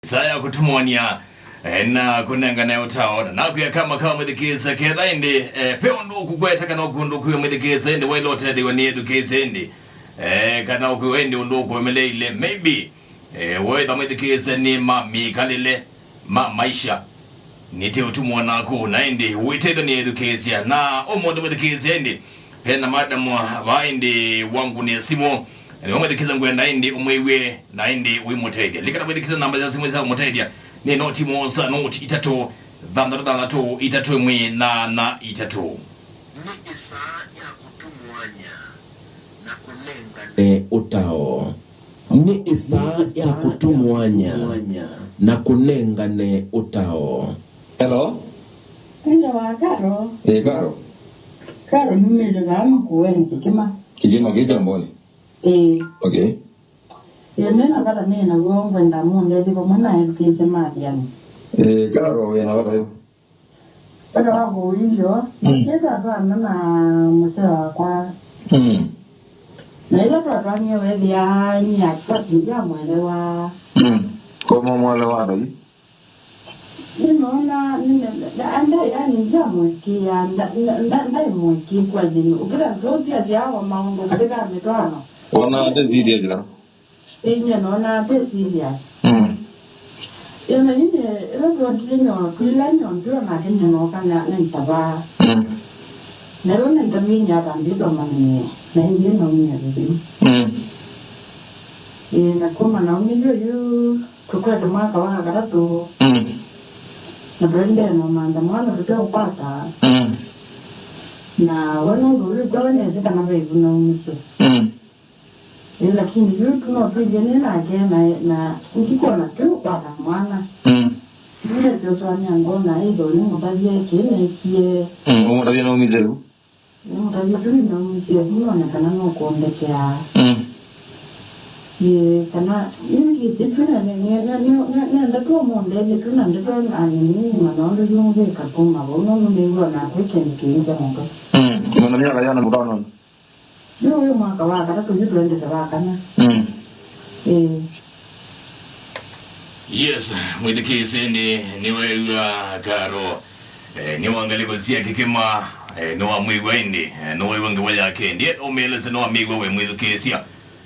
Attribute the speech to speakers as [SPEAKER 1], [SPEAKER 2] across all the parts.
[SPEAKER 1] Saya kutumonia na kunenga na utaona na kuya kama mwedikisa kedha indi peondo kukweta kana ukundu kuyo mwedikisa indi wailote di wani edukisa indi kana ukuyo indi undu kuemele ile maybe waida mwedikisa ni mikalile maisha nite utumona ku na indi uitedo ni edukisa na omondo mwedikisa indi pena madamu wa indi wangu ni simo ni mwedikiza ngwenda indi umwewe na indi wimutege likana mwedikiza namba za simu za umutege ni noti mosa noti itatu dhandatu itatu mwe na itatu
[SPEAKER 2] ni isa ya kutumwanya na kunenga utao ni isa ya kutumwanya na kunenga ne utao.
[SPEAKER 3] Hello
[SPEAKER 4] Karo.
[SPEAKER 3] Karo.
[SPEAKER 4] Karo mimi ndo kuweni
[SPEAKER 3] kijima kijamboni. Okay.
[SPEAKER 4] Yemena kata nena kuekewa munde ndipo mwana edukise Athiani.
[SPEAKER 3] Karo yana kata yo.
[SPEAKER 4] Kata wako ulijo, kesa atwana na museo kwa. Na ila kwa nye wedi ya nyakati ya mwelewa.
[SPEAKER 3] Koma mwelewa dai.
[SPEAKER 4] Ninaona anda yani jamu kia ndai mwiki kwa jini. Ukira zote ya jawa maungo katika mitano.
[SPEAKER 3] Wana ate zidi ajila.
[SPEAKER 4] Inye naona ate serious. Yana ine kwa tinyo kuilanyo ndio na kinyo noka na nitaba. Nero na nitaminya hapa ndito mani na hindi na umia hivi. Na kuma na umio yu kukua tumaka wana karatu. Na brende no maandamano tutapata. Na wana ngulu kwenye zika na bebu na umisi. Lakini yu tunapigene na ukikuwa na tu kwa mwana. Mimi sio swanya ngona hizo ni mtavie kile kie.
[SPEAKER 3] Mtavie na umizeru.
[SPEAKER 4] Mtavie tu na umisi mbona kana no kuondekea. Kana ingi sifuna ni ndako monde ni tuna ndako ani manondo yunge kapuma bono ndio na kweke nikiingia mongo.
[SPEAKER 3] Mwana miaka yana mudano.
[SPEAKER 4] Yo mwaka wa kata tuende tabakana.
[SPEAKER 1] Yes, mwedikisa indi niwewe Karo niwangali kuzia kikima nuwa mwigwa indi nuwa iwangi wale yake ndiye umeleze nuwa mwigwa we mwedikisia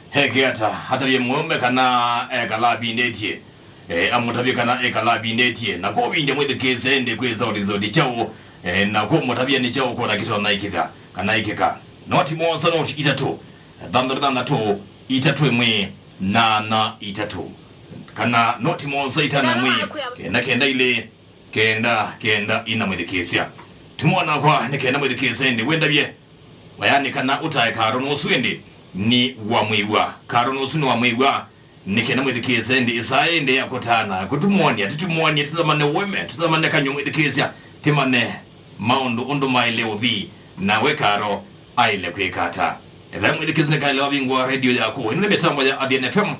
[SPEAKER 1] heke hata ye mwombe kana kalabi indetie amutabi kana kalabi indetie na kobi india mwedikisa indi kweza urizodi chao na kumutabi ni chao kwa kitu kana ikika noti monsa noti itatu dhandatu itatu mwe na itatu kana noti monsa itana mwe kenda ile kenda ina mwedikisia tumwana kwa nikenda mwedikisia ndi wenda bye bayani kana utaye Karo nosuende ni wa mwiwa Karo nosuno wa mwiwa nikenda mwedikisia ndi isaende yakotana kutumwonia tuzamane weme tuzamane kanyo mwedikisia timane maundu undu maileo vi na we Karo aile kwekata ela mwedikisia nekaile wabingwa radio yako ino mitambo ya Athiani FM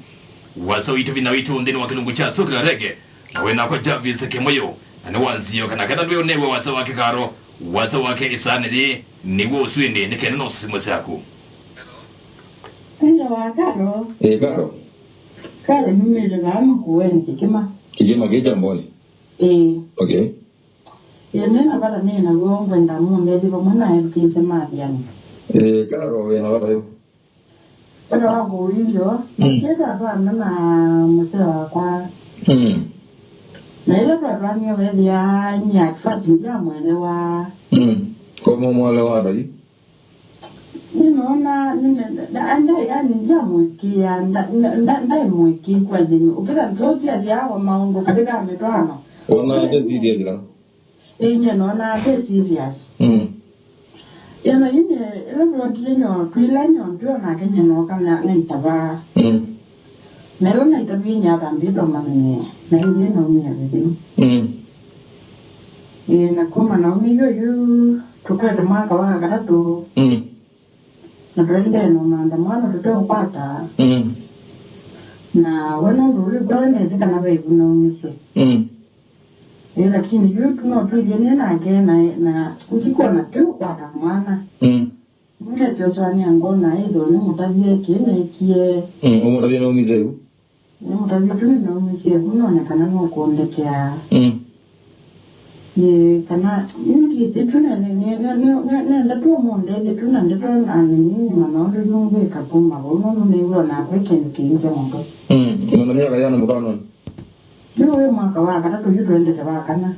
[SPEAKER 1] waso itu bina witu ndeni wakilungu cha sura rege na wena kwa Javis kemoyo na wanzio kana kada byo newe waso wake Karo waso wake isane di niwo uswinde nikene no simo sako.
[SPEAKER 4] Karo.
[SPEAKER 3] Karo.
[SPEAKER 4] Karo mimi ndo kuweni
[SPEAKER 3] kijima kijamboni. Okay.
[SPEAKER 4] Yemena kata nena kuekewa munde ndipo mwana edukise Athiani.
[SPEAKER 3] Karo yana kata yo.
[SPEAKER 4] Kata wako ulijo, kesa atwana na museo kwa. Na ile kwa nye wedi ya nyakati ya mwelewa.
[SPEAKER 3] Koma mwelewa dai.
[SPEAKER 4] Ninaona anda yani jamu kia ndai mwiki kwa jini. Ukira ntozi ya ziawa maungo katika mitano.
[SPEAKER 3] Wana ate zidi ajila.
[SPEAKER 4] Inye naona ate serious. Yana ine kwa tinyo kuilanyo ndio na kinyo noka na nitaba. Nero na itabinya hapa ndito mane na hiyo na umia hivi. Na kuma na umio yu tukua mwaka wa karatu. Na brende no maandamano tutapata. Na wana ngulu kwenye zika na bebu na umisi. Lakini yu tunapigene na ukikuwa na tu kwa mwana. Mimi sio swanya ngona hizo ni mtavie kile kie.
[SPEAKER 3] Mtavie na umizeru.
[SPEAKER 4] mutazituni na umisia kunaonekana nukuondetea kana ingi situna nenda tu mondele tuna ndito anini manondo nungu kapuma unono niwo na kweke nkinje mondo
[SPEAKER 3] Ngono ni akayana mukano.
[SPEAKER 4] Yo mwaka wa kata tu yudwende tabakana